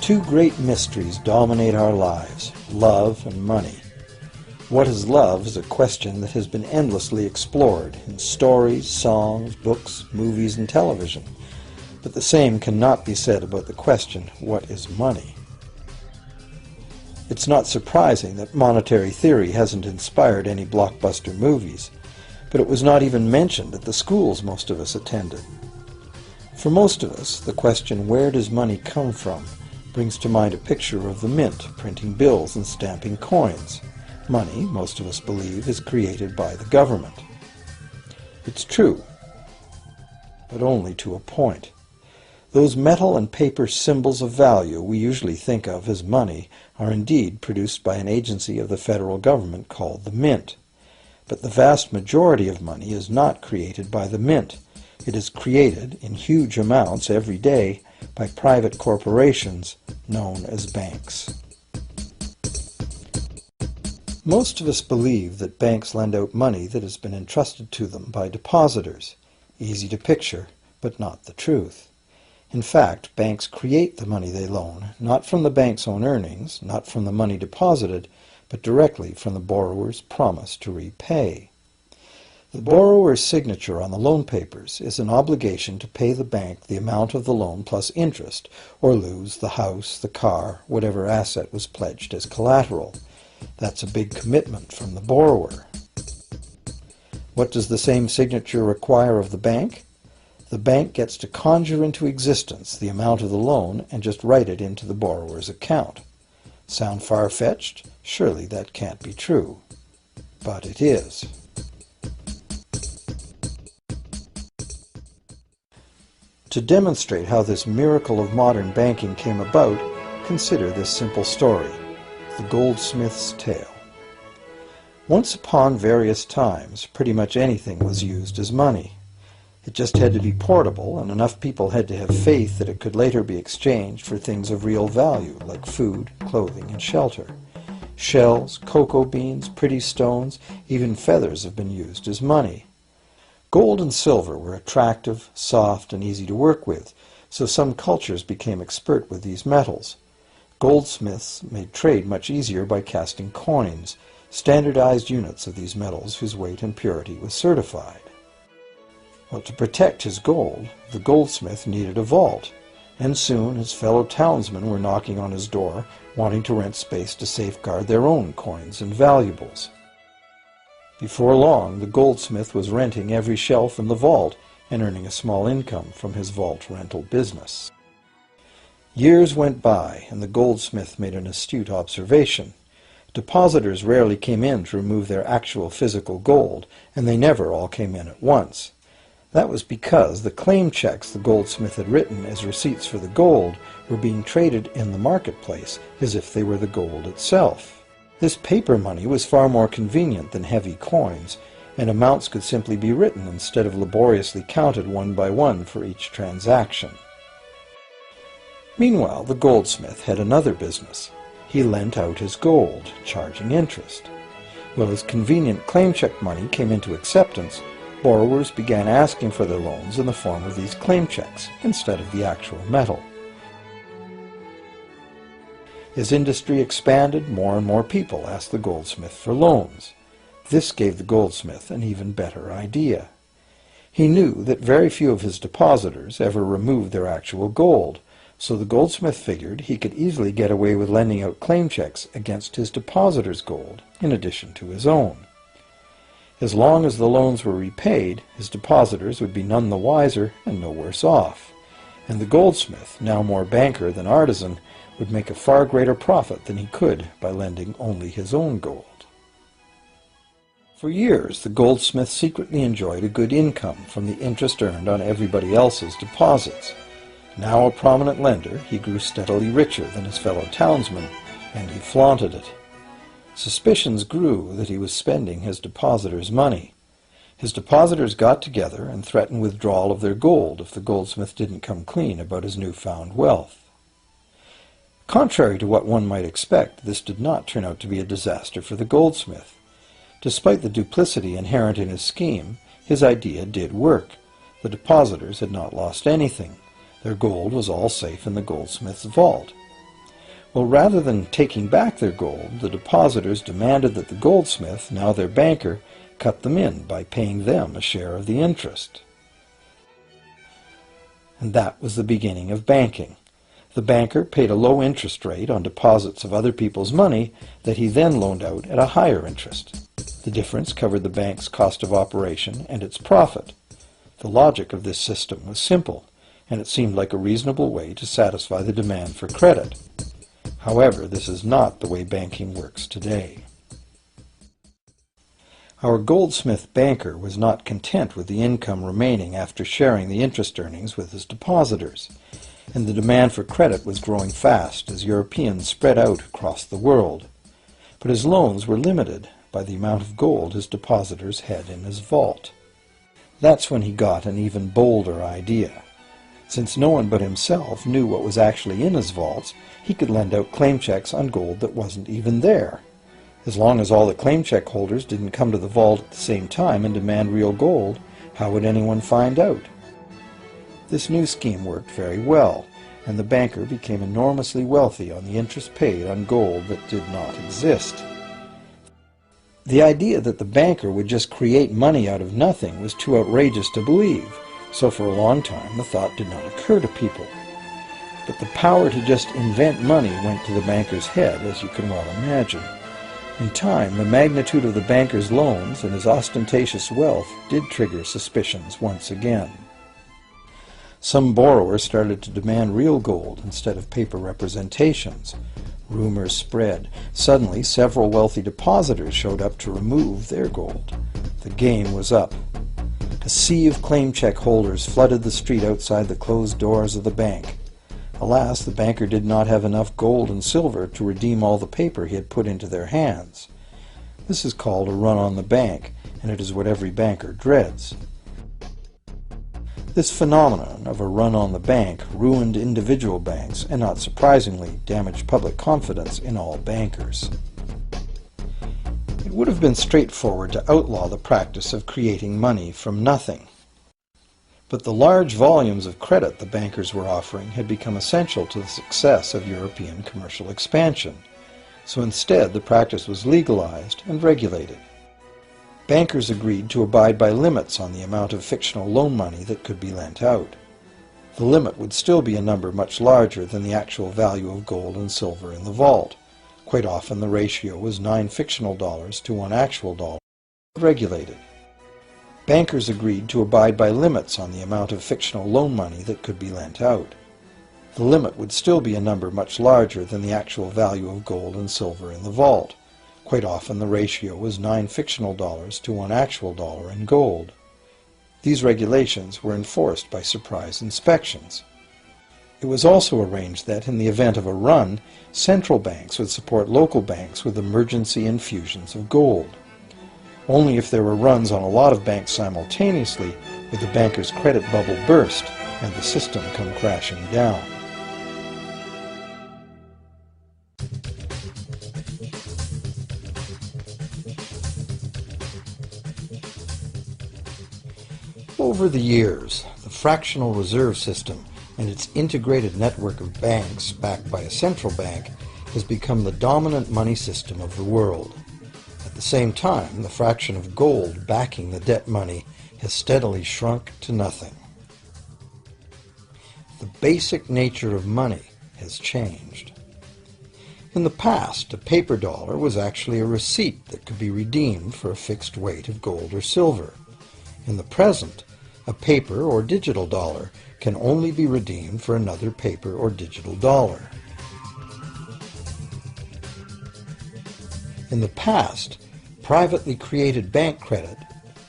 Two great mysteries dominate our lives, love and money. What is love is a question that has been endlessly explored in stories, songs, books, movies, and television. But the same cannot be said about the question, what is money? It's not surprising that monetary theory hasn't inspired any blockbuster movies, but it was not even mentioned at the schools most of us attended. For most of us, the question, where does money come from, brings to mind a picture of the mint printing bills and stamping coins. Money, most of us believe, is created by the government. It's true, but only to a point. Those metal and paper symbols of value we usually think of as money are indeed produced by an agency of the federal government called the Mint. But the vast majority of money is not created by the Mint. It is created in huge amounts every day by private corporations known as banks. Most of us believe that banks lend out money that has been entrusted to them by depositors. Easy to picture, but not the truth. In fact, banks create the money they loan, not from the bank's own earnings, not from the money deposited, but directly from the borrower's promise to repay. The borrower's signature on the loan papers is an obligation to pay the bank the amount of the loan plus interest, or lose the house, the car, whatever asset was pledged as collateral. That's a big commitment from the borrower. What does the same signature require of the bank? The bank gets to conjure into existence the amount of the loan and just write it into the borrower's account. Sound far-fetched? Surely that can't be true. But it is. To demonstrate how this miracle of modern banking came about, consider this simple story, the goldsmith's tale. Once upon various times, pretty much anything was used as money. It just had to be portable, and enough people had to have faith that it could later be exchanged for things of real value, like food, clothing, and shelter. Shells, cocoa beans, pretty stones, even feathers have been used as money. Gold and silver were attractive, soft, and easy to work with, so some cultures became expert with these metals. Goldsmiths made trade much easier by casting coins, standardized units of these metals whose weight and purity was certified. Well, to protect his gold, the goldsmith needed a vault, and soon his fellow townsmen were knocking on his door, wanting to rent space to safeguard their own coins and valuables. Before long, the goldsmith was renting every shelf in the vault and earning a small income from his vault rental business. Years went by, and the goldsmith made an astute observation. Depositors rarely came in to remove their actual physical gold, and they never all came in at once. That was because the claim checks the goldsmith had written as receipts for the gold were being traded in the marketplace as if they were the gold itself. This paper money was far more convenient than heavy coins, and amounts could simply be written instead of laboriously counted one by one for each transaction. Meanwhile, the goldsmith had another business. He lent out his gold, charging interest. Well, as convenient claim check money came into acceptance, borrowers began asking for their loans in the form of these claim checks instead of the actual metal. As industry expanded, more and more people asked the goldsmith for loans. This gave the goldsmith an even better idea. He knew that very few of his depositors ever removed their actual gold, so the goldsmith figured he could easily get away with lending out claim checks against his depositors' gold, in addition to his own. As long as the loans were repaid, his depositors would be none the wiser and no worse off, and the goldsmith, now more banker than artisan, would make a far greater profit than he could by lending only his own gold. For years, the goldsmith secretly enjoyed a good income from the interest earned on everybody else's deposits. Now a prominent lender, he grew steadily richer than his fellow townsmen, and he flaunted it. Suspicions grew that he was spending his depositors' money. His depositors got together and threatened withdrawal of their gold if the goldsmith didn't come clean about his newfound wealth. Contrary to what one might expect, this did not turn out to be a disaster for the goldsmith. Despite the duplicity inherent in his scheme, his idea did work. The depositors had not lost anything. Their gold was all safe in the goldsmith's vault. Well, rather than taking back their gold, the depositors demanded that the goldsmith, now their banker, cut them in by paying them a share of the interest. And that was the beginning of banking. The banker paid a low interest rate on deposits of other people's money that he then loaned out at a higher interest. The difference covered the bank's cost of operation and its profit. The logic of this system was simple, and it seemed like a reasonable way to satisfy the demand for credit. However, this is not the way banking works today. Our goldsmith banker was not content with the income remaining after sharing the interest earnings with his depositors, and the demand for credit was growing fast as Europeans spread out across the world. But his loans were limited by the amount of gold his depositors had in his vault. That's when he got an even bolder idea. Since no one but himself knew what was actually in his vaults, he could lend out claim checks on gold that wasn't even there. As long as all the claim check holders didn't come to the vault at the same time and demand real gold, how would anyone find out? This new scheme worked very well, and the banker became enormously wealthy on the interest paid on gold that did not exist. The idea that the banker would just create money out of nothing was too outrageous to believe, so for a long time the thought did not occur to people. But the power to just invent money went to the banker's head, as you can well imagine. In time, the magnitude of the banker's loans and his ostentatious wealth did trigger suspicions once again. Some borrowers started to demand real gold instead of paper representations. Rumors spread. Suddenly, several wealthy depositors showed up to remove their gold. The game was up. A sea of claim check holders flooded the street outside the closed doors of the bank. Alas, the banker did not have enough gold and silver to redeem all the paper he had put into their hands. This is called a run on the bank, and it is what every banker dreads. This phenomenon of a run on the bank ruined individual banks and, not surprisingly, damaged public confidence in all bankers. It would have been straightforward to outlaw the practice of creating money from nothing. But the large volumes of credit the bankers were offering had become essential to the success of European commercial expansion, so instead the practice was legalized and regulated. Bankers agreed to abide by limits on the amount of fictional loan money that could be lent out. The limit would still be a number much larger than the actual value of gold and silver in the vault. Quite often the ratio was 9 fictional dollars to 1 actual dollar. Regulated. Bankers agreed to abide by limits on the amount of fictional loan money that could be lent out. The limit would still be a number much larger than the actual value of gold and silver in the vault. Quite often the ratio was 9 fictional dollars to 1 actual dollar in gold. These regulations were enforced by surprise inspections. It was also arranged that, in the event of a run, central banks would support local banks with emergency infusions of gold. Only if there were runs on a lot of banks simultaneously would the banker's credit bubble burst and the system come crashing down. Over the years, the fractional reserve system and its integrated network of banks backed by a central bank has become the dominant money system of the world. At the same time, the fraction of gold backing the debt money has steadily shrunk to nothing. The basic nature of money has changed. In the past, a paper dollar was actually a receipt that could be redeemed for a fixed weight of gold or silver. In the present, a paper or digital dollar can only be redeemed for another paper or digital dollar. In the past, privately created bank credit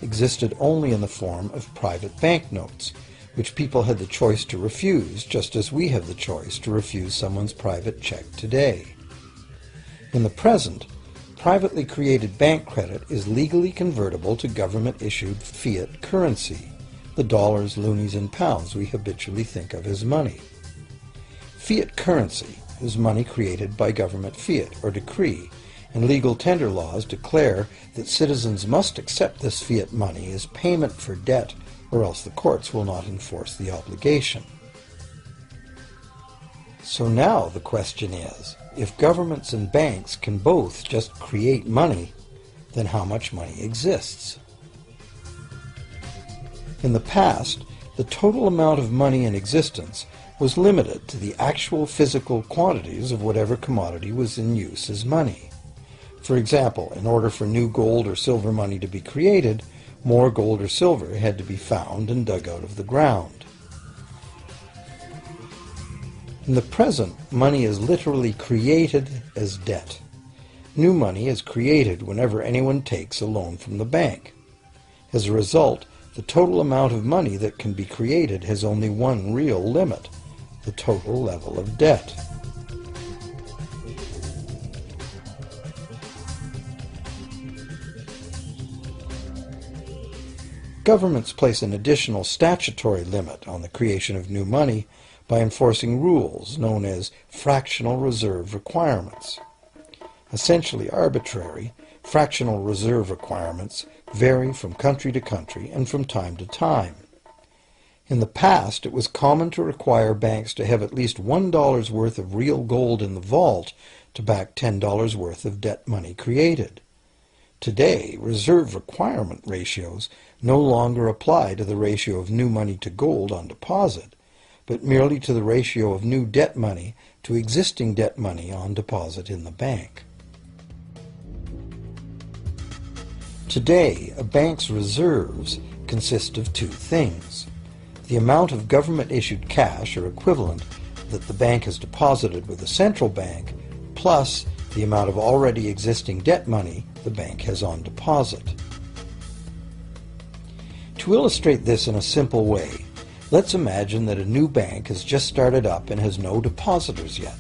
existed only in the form of private banknotes, which people had the choice to refuse, just as we have the choice to refuse someone's private check today. In the present, privately created bank credit is legally convertible to government-issued fiat currency, the dollars, loonies, and pounds we habitually think of as money. Fiat currency is money created by government fiat or decree, and legal tender laws declare that citizens must accept this fiat money as payment for debt, or else the courts will not enforce the obligation. So now the question is If governments and banks can both just create money, then how much money exists? In the past, the total amount of money in existence was limited to the actual physical quantities of whatever commodity was in use as money. For example, in order for new gold or silver money to be created, more gold or silver had to be found and dug out of the ground. In the present, money is literally created as debt. New money is created whenever anyone takes a loan from the bank. As a result, the total amount of money that can be created has only one real limit: the total level of debt. Governments place an additional statutory limit on the creation of new money by enforcing rules known as fractional reserve requirements. Essentially arbitrary, fractional reserve requirements vary from country to country and from time to time. In the past, it was common to require banks to have at least $1 worth of real gold in the vault to back $10 worth of debt money created. Today, reserve requirement ratios no longer apply to the ratio of new money to gold on deposit, but merely to the ratio of new debt money to existing debt money on deposit in the bank. Today, a bank's reserves consist of two things: the amount of government-issued cash or equivalent that the bank has deposited with the central bank, plus the amount of already existing debt money the bank has on deposit. To illustrate this in a simple way, let's imagine that a new bank has just started up and has no depositors yet.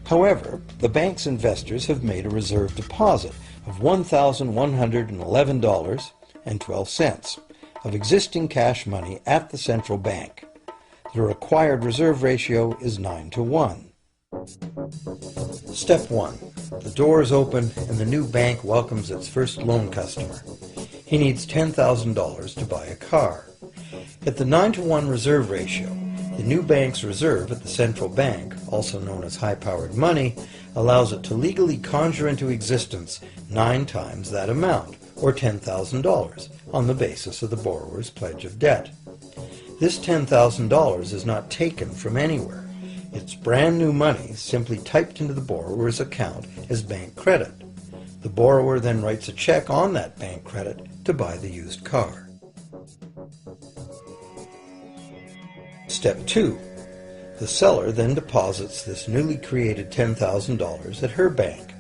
However, the bank's investors have made a reserve deposit of $1,111.12 of existing cash money at the central bank. The required reserve ratio is 9-to-1. Step 1. The door is open and the new bank welcomes its first loan customer. He needs $10,000 to buy a car. At the 9-to-1 reserve ratio, the new bank's reserve at the central bank, also known as high-powered money, allows it to legally conjure into existence 9 times that amount, or $10,000, on the basis of the borrower's pledge of debt. This $10,000 is not taken from anywhere. It's brand new money simply typed into the borrower's account as bank credit. The borrower then writes a check on that bank credit to buy the used car. Step 2. The seller then deposits this newly created $10,000 at her bank.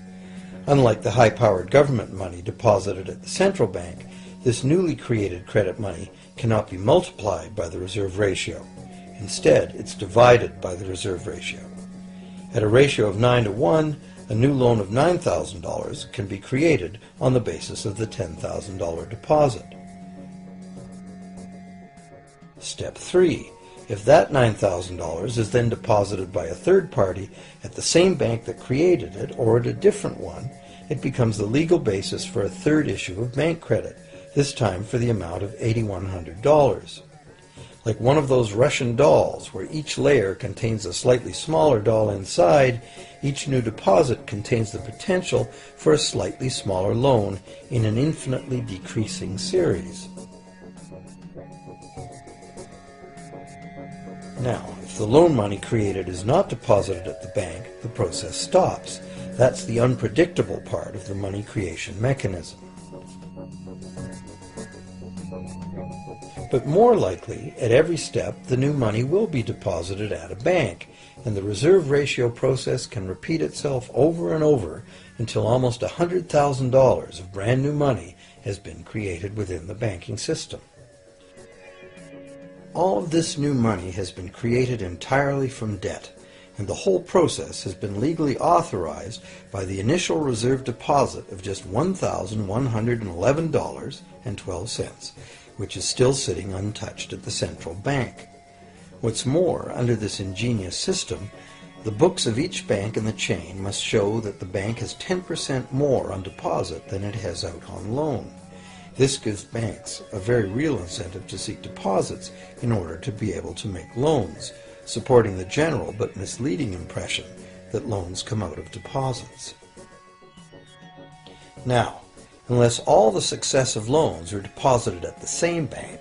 Unlike the high-powered government money deposited at the central bank, this newly created credit money cannot be multiplied by the reserve ratio. Instead, it's divided by the reserve ratio. At a ratio of 9-to-1, a new loan of $9,000 can be created on the basis of the $10,000 deposit. Step 3. If that $9,000 is then deposited by a third party at the same bank that created it or at a different one, it becomes the legal basis for a third issue of bank credit, this time for the amount of $8,100. Like one of those Russian dolls, where each layer contains a slightly smaller doll inside, each new deposit contains the potential for a slightly smaller loan in an infinitely decreasing series. Now, if the loan money created is not deposited at the bank, the process stops. That's the unpredictable part of the money creation mechanism. But more likely, at every step, the new money will be deposited at a bank, and the reserve ratio process can repeat itself over and over until almost $100,000 of brand new money has been created within the banking system. All of this new money has been created entirely from debt, and the whole process has been legally authorized by the initial reserve deposit of just $1,111.12, which is still sitting untouched at the central bank. What's more, under this ingenious system, the books of each bank in the chain must show that the bank has 10% more on deposit than it has out on loan. This gives banks a very real incentive to seek deposits in order to be able to make loans, supporting the general but misleading impression that loans come out of deposits. Now, unless all the successive loans are deposited at the same bank,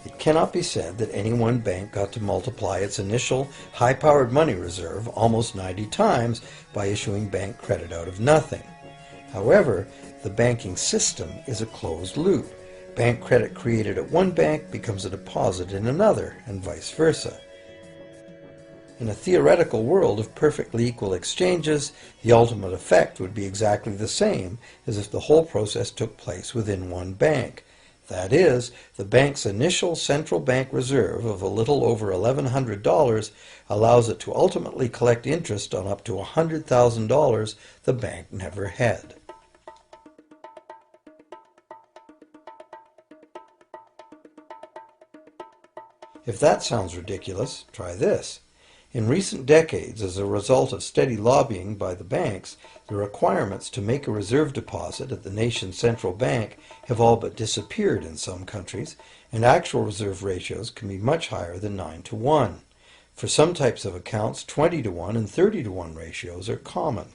it cannot be said that any one bank got to multiply its initial high-powered money reserve almost 90 times by issuing bank credit out of nothing. However, the banking system is a closed loop. Bank credit created at one bank becomes a deposit in another, and vice versa. In a theoretical world of perfectly equal exchanges, the ultimate effect would be exactly the same as if the whole process took place within one bank. That is, the bank's initial central bank reserve of a little over $1,100 allows it to ultimately collect interest on up to $100,000 the bank never had. If that sounds ridiculous, try this. In recent decades, as a result of steady lobbying by the banks, the requirements to make a reserve deposit at the nation's central bank have all but disappeared in some countries, and actual reserve ratios can be much higher than 9-to-1. For some types of accounts, 20-to-1 and 30-to-1 ratios are common.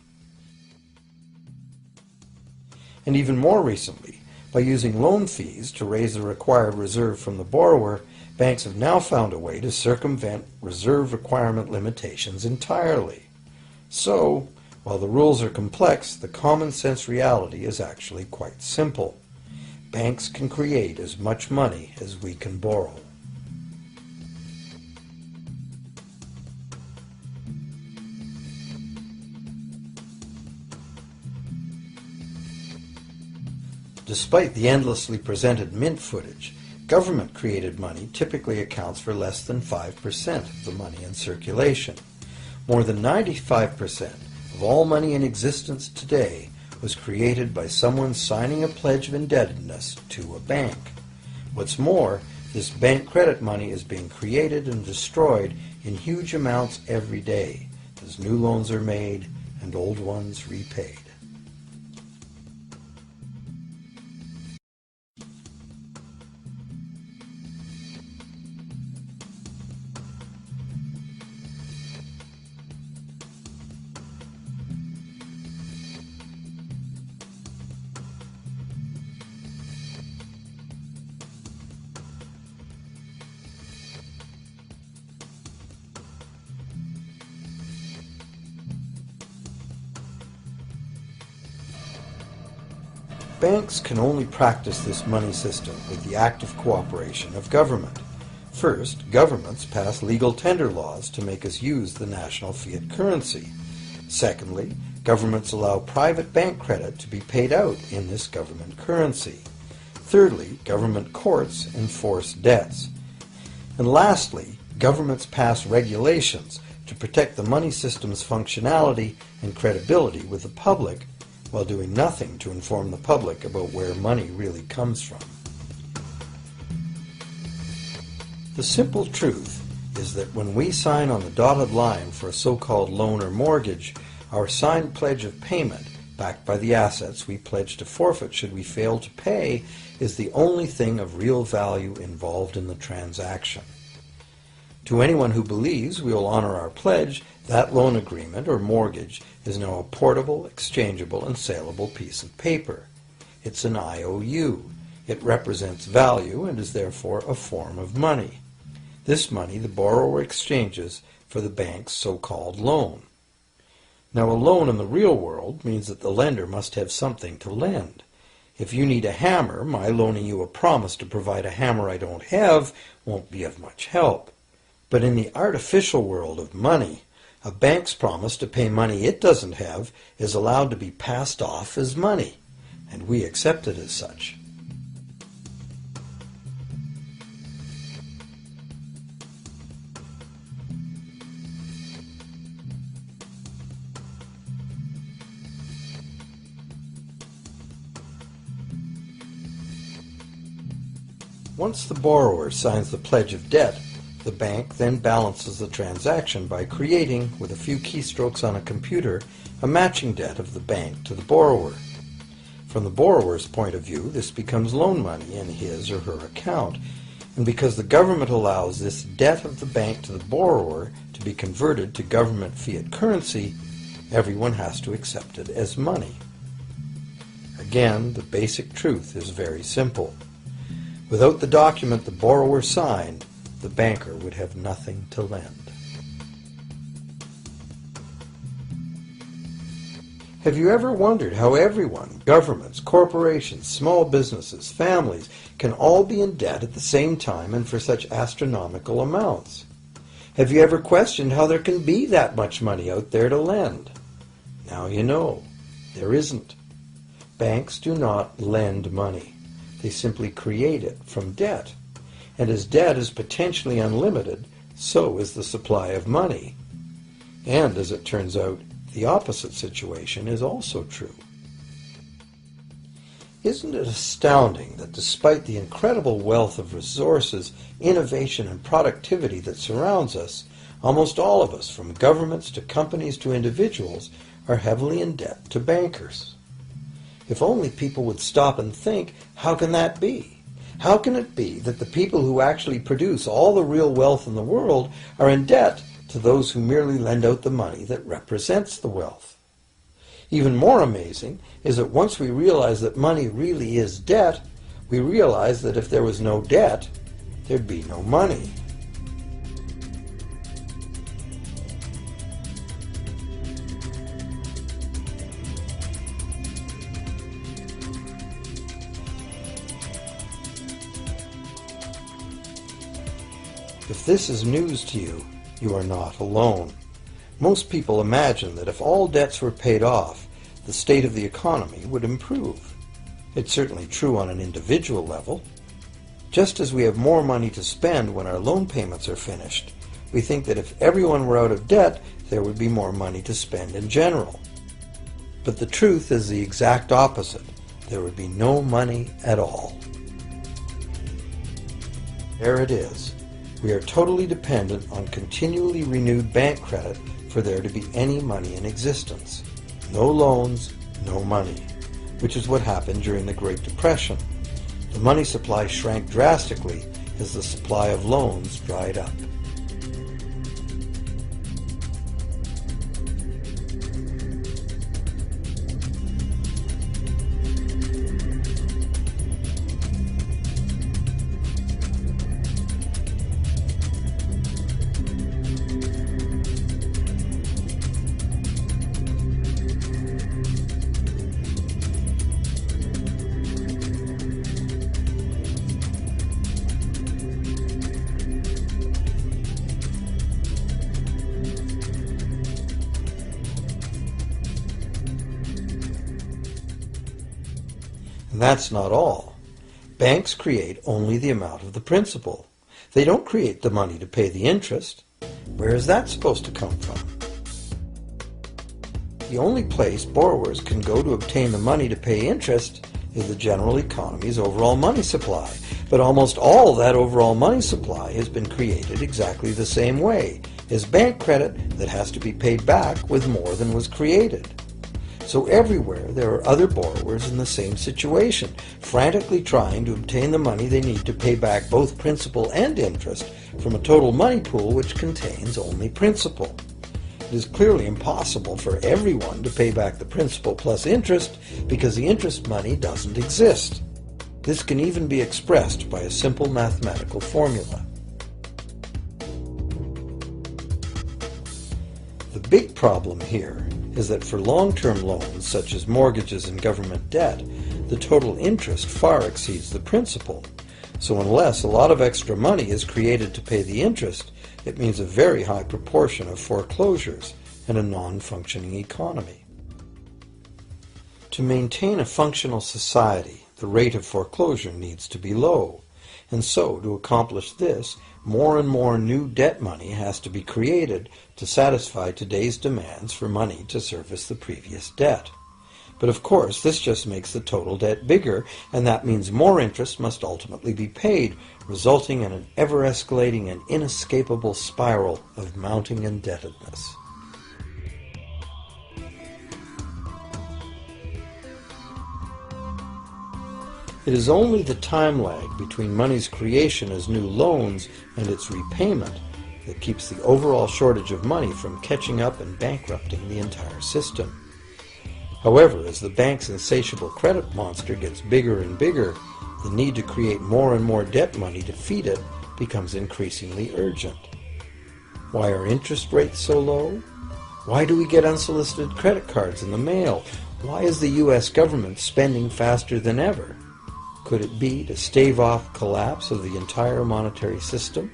And even more recently, by using loan fees to raise the required reserve from the borrower, banks have now found a way to circumvent reserve requirement limitations entirely. So, while the rules are complex, the common sense reality is actually quite simple. Banks can create as much money as we can borrow. Despite the endlessly presented mint footage, government-created money typically accounts for less than 5% of the money in circulation. More than 95% of all money in existence today was created by someone signing a pledge of indebtedness to a bank. What's more, this bank credit money is being created and destroyed in huge amounts every day, as new loans are made and old ones repaid. Banks can only practice this money system with the active cooperation of government. First, governments pass legal tender laws to make us use the national fiat currency. Secondly, governments allow private bank credit to be paid out in this government currency. Thirdly, government courts enforce debts. And lastly, governments pass regulations to protect the money system's functionality and credibility with the public, while doing nothing to inform the public about where money really comes from. The simple truth is that when we sign on the dotted line for a so-called loan or mortgage, our signed pledge of payment, backed by the assets we pledge to forfeit should we fail to pay, is the only thing of real value involved in the transaction. To anyone who believes we will honor our pledge, that loan agreement or mortgage is now a portable, exchangeable, and saleable piece of paper. It's an IOU. It represents value and is therefore a form of money. This money the borrower exchanges for the bank's so-called loan. Now, a loan in the real world means that the lender must have something to lend. If you need a hammer, my loaning you a promise to provide a hammer I don't have won't be of much help. But in the artificial world of money, a bank's promise to pay money it doesn't have is allowed to be passed off as money, and we accept it as such. Once the borrower signs the pledge of debt, the bank then balances the transaction by creating, with a few keystrokes on a computer, a matching debt of the bank to the borrower. From the borrower's point of view, this becomes loan money in his or her account, and because the government allows this debt of the bank to the borrower to be converted to government fiat currency, everyone has to accept it as money. Again, the basic truth is very simple. Without the document the borrower signed, the banker would have nothing to lend. Have you ever wondered how everyone, governments, corporations, small businesses, families, can all be in debt at the same time and for such astronomical amounts? Have you ever questioned how there can be that much money out there to lend? Now you know. There isn't. Banks do not lend money. They simply create it from debt. And as debt is potentially unlimited, so is the supply of money. And as it turns out, the opposite situation is also true. Isn't it astounding that despite the incredible wealth of resources, innovation, and productivity that surrounds us, almost all of us, from governments to companies to individuals, are heavily in debt to bankers? If only people would stop and think, how can that be? How can it be that the people who actually produce all the real wealth in the world are in debt to those who merely lend out the money that represents the wealth? Even more amazing is that once we realize that money really is debt, we realize that if there was no debt, there'd be no money. If this is news to you, you are not alone. Most people imagine that if all debts were paid off, the state of the economy would improve. It's certainly true on an individual level. Just as we have more money to spend when our loan payments are finished, we think that if everyone were out of debt, there would be more money to spend in general. But the truth is the exact opposite. There would be no money at all. There it is. We are totally dependent on continually renewed bank credit for there to be any money in existence. No loans, no money, which is what happened during the Great Depression. The money supply shrank drastically as the supply of loans dried up. And that's not all. Banks create only the amount of the principal. They don't create the money to pay the interest. Where is that supposed to come from? The only place borrowers can go to obtain the money to pay interest is the general economy's overall money supply. But almost all that overall money supply has been created exactly the same way, as bank credit that has to be paid back with more than was created. So everywhere there are other borrowers in the same situation, frantically trying to obtain the money they need to pay back both principal and interest from a total money pool which contains only principal. It is clearly impossible for everyone to pay back the principal plus interest because the interest money doesn't exist. This can even be expressed by a simple mathematical formula. The big problem here is that for long-term loans, such as mortgages and government debt, the total interest far exceeds the principal. So unless a lot of extra money is created to pay the interest, it means a very high proportion of foreclosures and a non-functioning economy. To maintain a functional society, the rate of foreclosure needs to be low. And so, to accomplish this, more and more new debt money has to be created to satisfy today's demands for money to service the previous debt. But of course, this just makes the total debt bigger, and that means more interest must ultimately be paid, resulting in an ever-escalating and inescapable spiral of mounting indebtedness. It is only the time lag between money's creation as new loans and its repayment that keeps the overall shortage of money from catching up and bankrupting the entire system. However, as the bank's insatiable credit monster gets bigger and bigger, the need to create more and more debt money to feed it becomes increasingly urgent. Why are interest rates so low? Why do we get unsolicited credit cards in the mail? Why is the U.S. government spending faster than ever? Could it be to stave off collapse of the entire monetary system?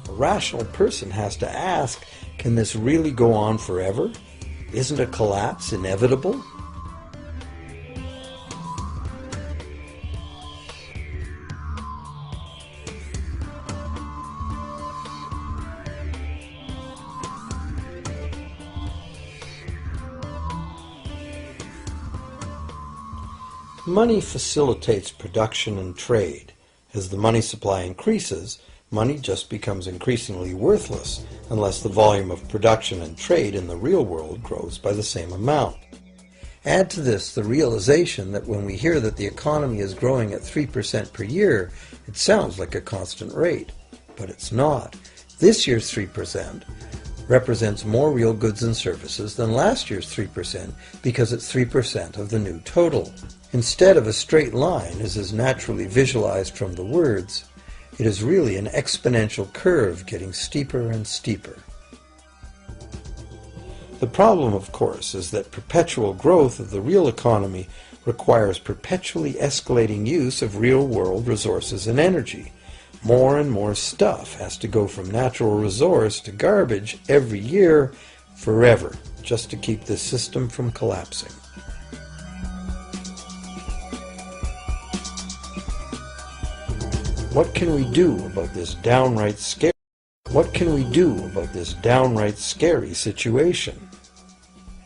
A rational person has to ask, can this really go on forever? Isn't a collapse inevitable? Money facilitates production and trade. As the money supply increases, money just becomes increasingly worthless unless the volume of production and trade in the real world grows by the same amount. Add to this the realization that when we hear that the economy is growing at 3% per year, it sounds like a constant rate, but it's not. This year's 3% represents more real goods and services than last year's 3% because it's 3% of the new total. Instead of a straight line, as is naturally visualized from the words, it is really an exponential curve getting steeper and steeper. The problem, of course, is that perpetual growth of the real economy requires perpetually escalating use of real-world resources and energy. More and more stuff has to go from natural resource to garbage every year, forever, just to keep this system from collapsing. What can we do about this downright scary situation?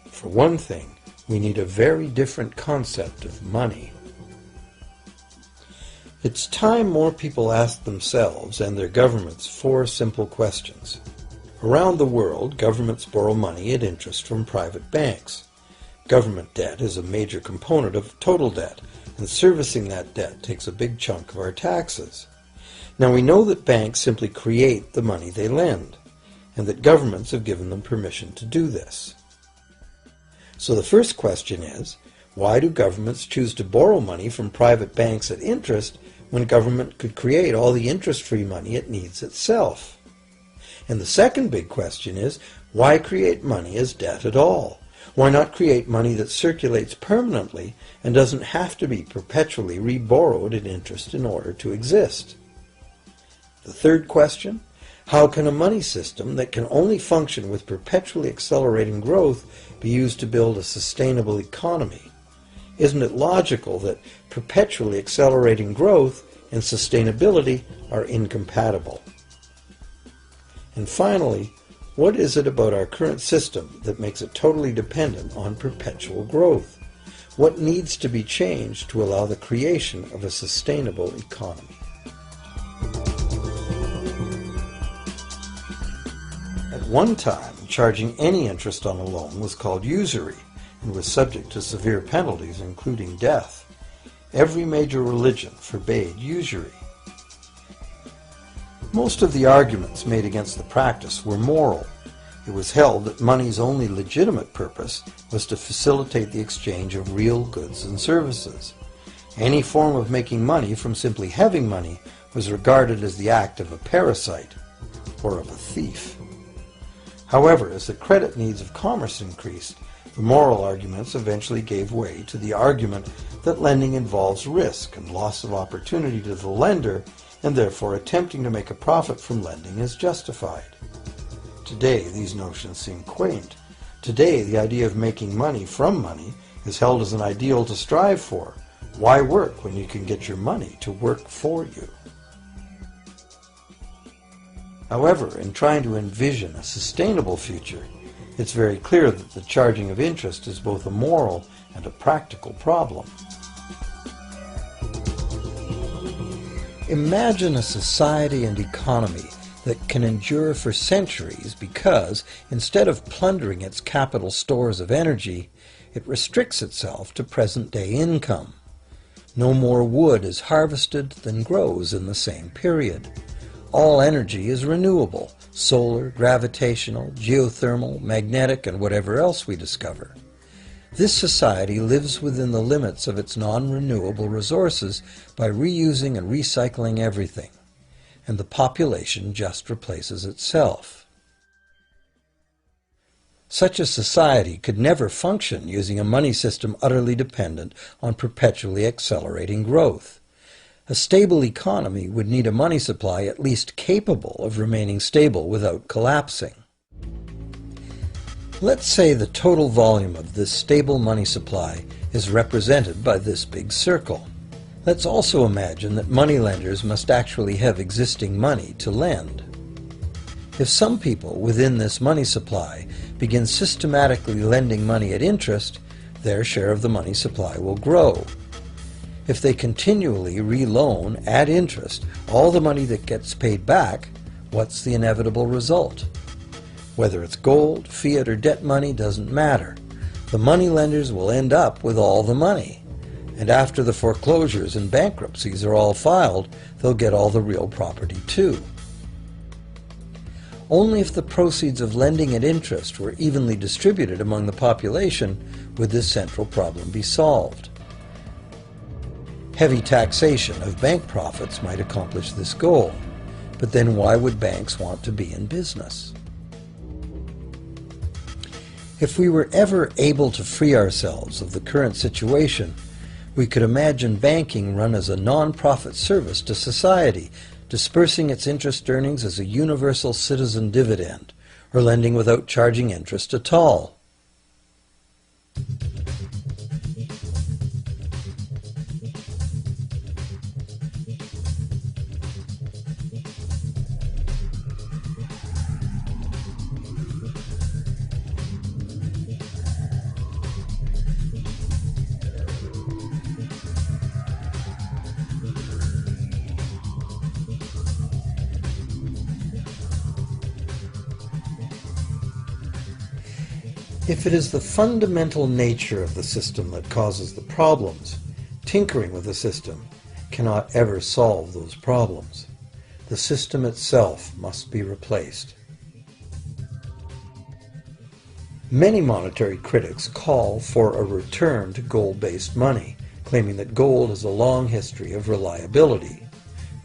For one thing, we need a very different concept of money. It's time more people ask themselves and their governments 4 simple questions. Around the world, governments borrow money at interest from private banks. Government debt is a major component of total debt, and servicing that debt takes a big chunk of our taxes. Now we know that banks simply create the money they lend, and that governments have given them permission to do this. So the first question is, why do governments choose to borrow money from private banks at interest when government could create all the interest-free money it needs itself? And the second big question is, why create money as debt at all? Why not create money that circulates permanently and doesn't have to be perpetually re-borrowed at interest in order to exist? The third question, how can a money system that can only function with perpetually accelerating growth be used to build a sustainable economy? Isn't it logical that perpetually accelerating growth and sustainability are incompatible? And finally, what is it about our current system that makes it totally dependent on perpetual growth? What needs to be changed to allow the creation of a sustainable economy? At one time, charging any interest on a loan was called usury and was subject to severe penalties, including death. Every major religion forbade usury. Most of the arguments made against the practice were moral. It was held that money's only legitimate purpose was to facilitate the exchange of real goods and services. Any form of making money from simply having money was regarded as the act of a parasite or of a thief. However, as the credit needs of commerce increased, the moral arguments eventually gave way to the argument that lending involves risk and loss of opportunity to the lender, and therefore attempting to make a profit from lending is justified. Today, these notions seem quaint. Today, the idea of making money from money is held as an ideal to strive for. Why work when you can get your money to work for you? However, in trying to envision a sustainable future, it's very clear that the charging of interest is both a moral and a practical problem. Imagine a society and economy that can endure for centuries because, instead of plundering its capital stores of energy, it restricts itself to present-day income. No more wood is harvested than grows in the same period. All energy is renewable, solar, gravitational, geothermal, magnetic, and whatever else we discover. This society lives within the limits of its non-renewable resources by reusing and recycling everything, and the population just replaces itself. Such a society could never function using a money system utterly dependent on perpetually accelerating growth. A stable economy would need a money supply at least capable of remaining stable without collapsing. Let's say the total volume of this stable money supply is represented by this big circle. Let's also imagine that moneylenders must actually have existing money to lend. If some people within this money supply begin systematically lending money at interest, their share of the money supply will grow. If they continually re-loan at interest all the money that gets paid back, what's the inevitable result? Whether it's gold, fiat, or debt money doesn't matter. The moneylenders will end up with all the money. And after the foreclosures and bankruptcies are all filed, they'll get all the real property too. Only if the proceeds of lending at interest were evenly distributed among the population would this central problem be solved. Heavy taxation of bank profits might accomplish this goal, but then why would banks want to be in business? If we were ever able to free ourselves of the current situation, we could imagine banking run as a non-profit service to society, dispersing its interest earnings as a universal citizen dividend, or lending without charging interest at all. If it is the fundamental nature of the system that causes the problems, tinkering with the system cannot ever solve those problems. The system itself must be replaced. Many monetary critics call for a return to gold-based money, claiming that gold has a long history of reliability.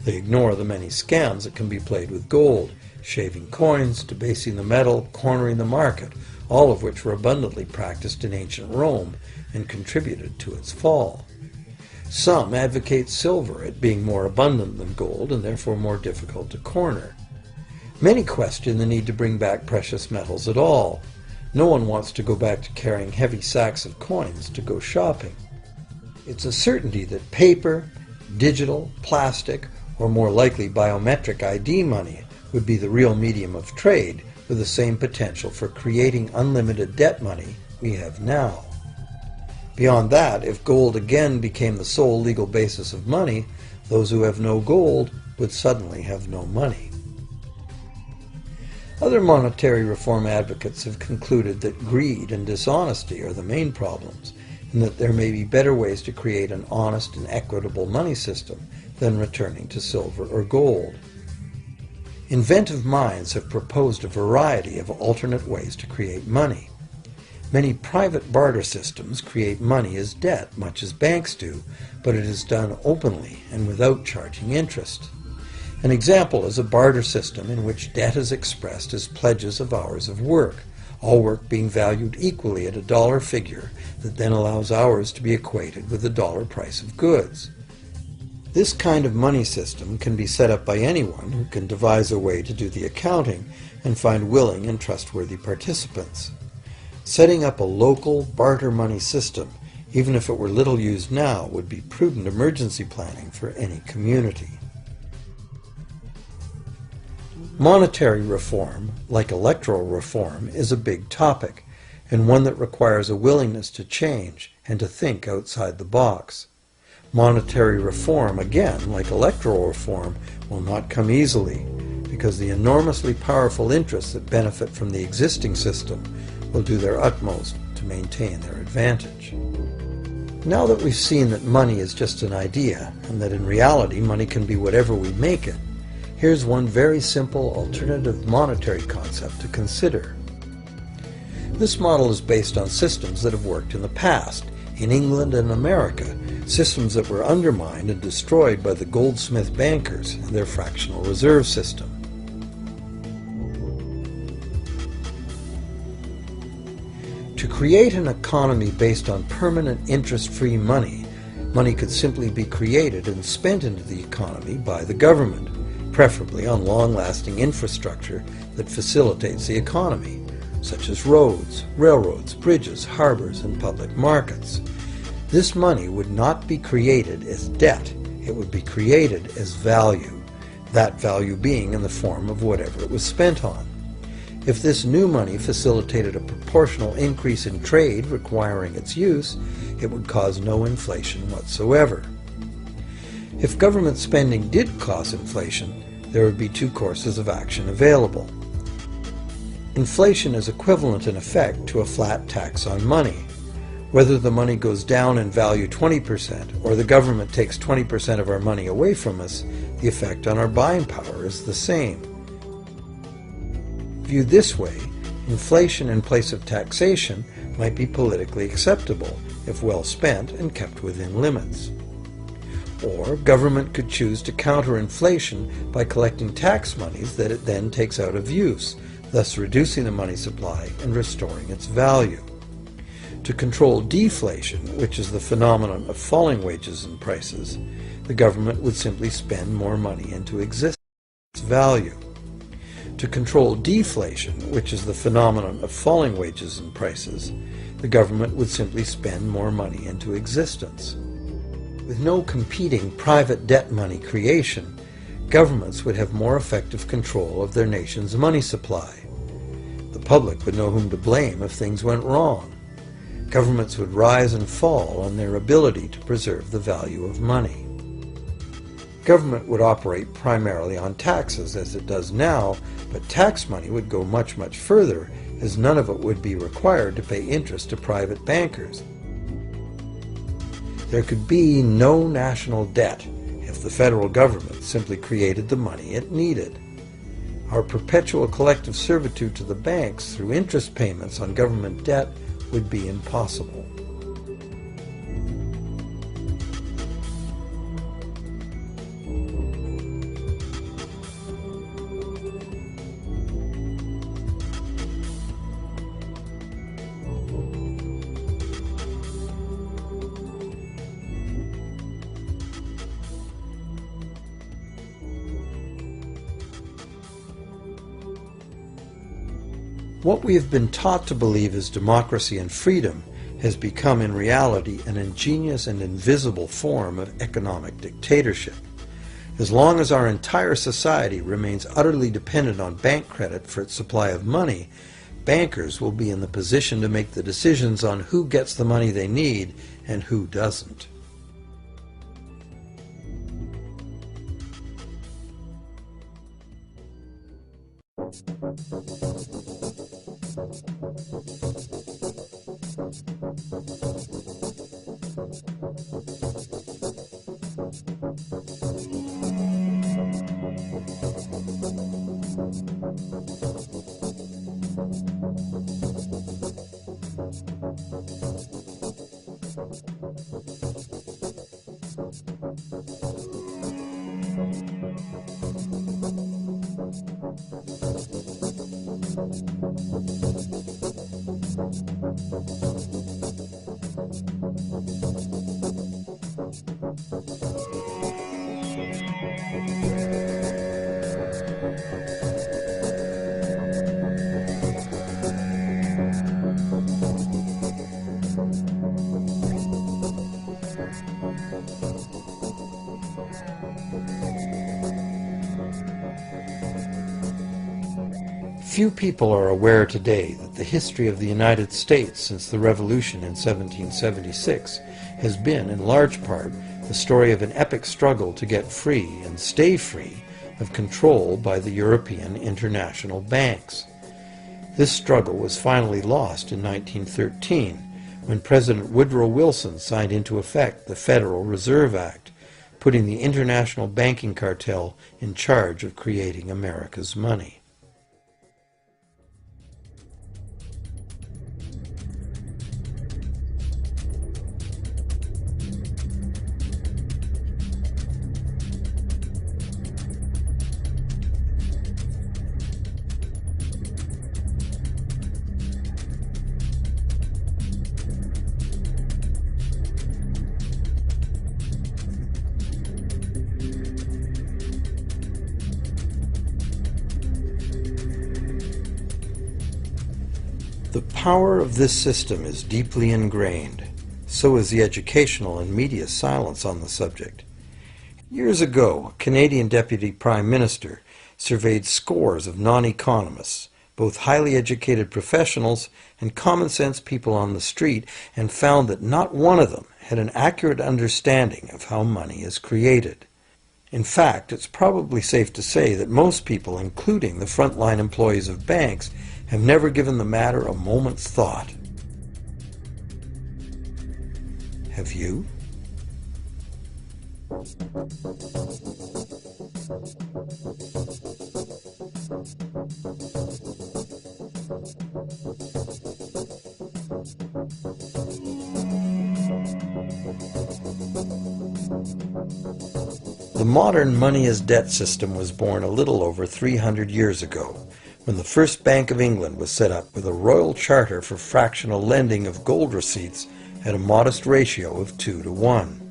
They ignore the many scams that can be played with gold, shaving coins, debasing the metal, cornering the market, all of which were abundantly practiced in ancient Rome and contributed to its fall. Some advocate silver, it being more abundant than gold and therefore more difficult to corner. Many question the need to bring back precious metals at all. No one wants to go back to carrying heavy sacks of coins to go shopping. It's a certainty that paper, digital, plastic, or more likely biometric ID money would be the real medium of trade, with the same potential for creating unlimited debt money we have now. Beyond that, if gold again became the sole legal basis of money, those who have no gold would suddenly have no money. Other monetary reform advocates have concluded that greed and dishonesty are the main problems, and that there may be better ways to create an honest and equitable money system than returning to silver or gold. Inventive minds have proposed a variety of alternate ways to create money. Many private barter systems create money as debt, much as banks do, but it is done openly and without charging interest. An example is a barter system in which debt is expressed as pledges of hours of work, all work being valued equally at a dollar figure that then allows hours to be equated with the dollar price of goods. This kind of money system can be set up by anyone who can devise a way to do the accounting and find willing and trustworthy participants. Setting up a local barter money system, even if it were little used now, would be prudent emergency planning for any community. Monetary reform, like electoral reform, is a big topic, and one that requires a willingness to change and to think outside the box. Monetary reform, again, like electoral reform, will not come easily, because the enormously powerful interests that benefit from the existing system will do their utmost to maintain their advantage. Now that we've seen that money is just an idea, and that in reality money can be whatever we make it, Here's one very simple alternative monetary concept to consider. This model is based on systems that have worked in the past, in England and America, systems that were undermined and destroyed by the goldsmith bankers and their fractional reserve system. To create an economy based on permanent interest-free money, money could simply be created and spent into the economy by the government, preferably on long-lasting infrastructure that facilitates the economy, such as roads, railroads, bridges, harbors, and public markets. This money would not be created as debt, it would be created as value, that value being in the form of whatever it was spent on. If this new money facilitated a proportional increase in trade requiring its use, it would cause no inflation whatsoever. If government spending did cause inflation, there would be two courses of action available. Inflation is equivalent in effect to a flat tax on money. Whether the money goes down in value 20% or the government takes 20% of our money away from us, the effect on our buying power is the same. Viewed this way, inflation in place of taxation might be politically acceptable if well spent and kept within limits. Or government could choose to counter inflation by collecting tax monies that it then takes out of use, thus reducing the money supply and restoring its value. To control deflation, which is the phenomenon of falling wages and prices, the government would simply spend more money into existence value. To control deflation, which is the phenomenon of falling wages and prices, the government would simply spend more money into existence. With no competing private debt money creation, governments would have more effective control of their nation's money supply. The public would know whom to blame if things went wrong. Governments would rise and fall on their ability to preserve the value of money. Government would operate primarily on taxes, as it does now, but tax money would go much, much further, as none of it would be required to pay interest to private bankers. There could be no national debt if the federal government simply created the money it needed. Our perpetual collective servitude to the banks through interest payments on government debt would be impossible. What we have been taught to believe is democracy and freedom has become in reality an ingenious and invisible form of economic dictatorship. As long as our entire society remains utterly dependent on bank credit for its supply of money, bankers will be in the position to make the decisions on who gets the money they need and who doesn't. Few people are aware today that the history of the United States since the Revolution in 1776 has been, in large part, the story of an epic struggle to get free and stay free of control by the European international banks. This struggle was finally lost in 1913 when President Woodrow Wilson signed into effect the Federal Reserve Act, putting the international banking cartel in charge of creating America's money. The power of this system is deeply ingrained. So is the educational and media silence on the subject. Years ago, a Canadian Deputy Prime Minister surveyed scores of non-economists, both highly educated professionals and common-sense people on the street, and found that not one of them had an accurate understanding of how money is created. In fact, it's probably safe to say that most people, including the frontline employees of banks, have never given the matter a moment's thought. Have you? The modern money-as-debt system was born a little over 300 years ago, when the first Bank of England was set up with a royal charter for fractional lending of gold receipts at a modest ratio of 2 to 1.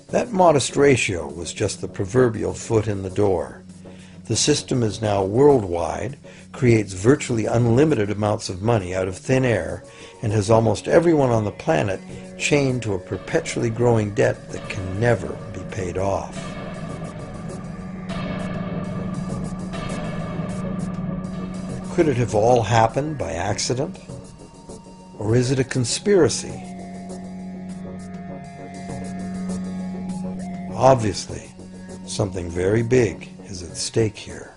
That modest ratio was just the proverbial foot in the door. The system is now worldwide, creates virtually unlimited amounts of money out of thin air, and has almost everyone on the planet chained to a perpetually growing debt that can never be paid off. Could it have all happened by accident? Or is it a conspiracy? Obviously, something very big is at stake here.